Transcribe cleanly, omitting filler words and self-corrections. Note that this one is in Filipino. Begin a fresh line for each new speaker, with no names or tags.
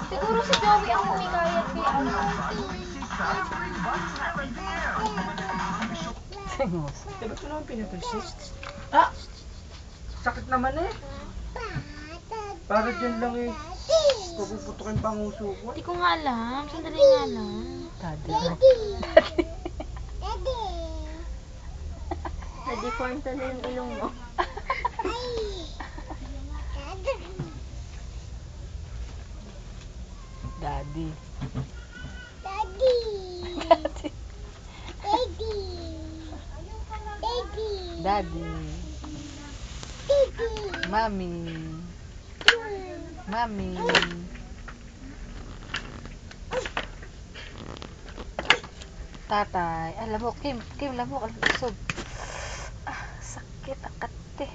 Siguro si Joey ang humikayat kay ano.
Diba ito naman pinapersis? Ah! Sakit naman eh. Para dyan lang eh. Pupuputukin pa ang uso ko.
Hindi ko nga alam. Sandali nga lang.
Na-deform na yung ilong mo.
Daddy. Daddy. Mami. Mami. Tatay. Ah, lamok. Kim, lamok. Busog. Ah, sakit. Akate.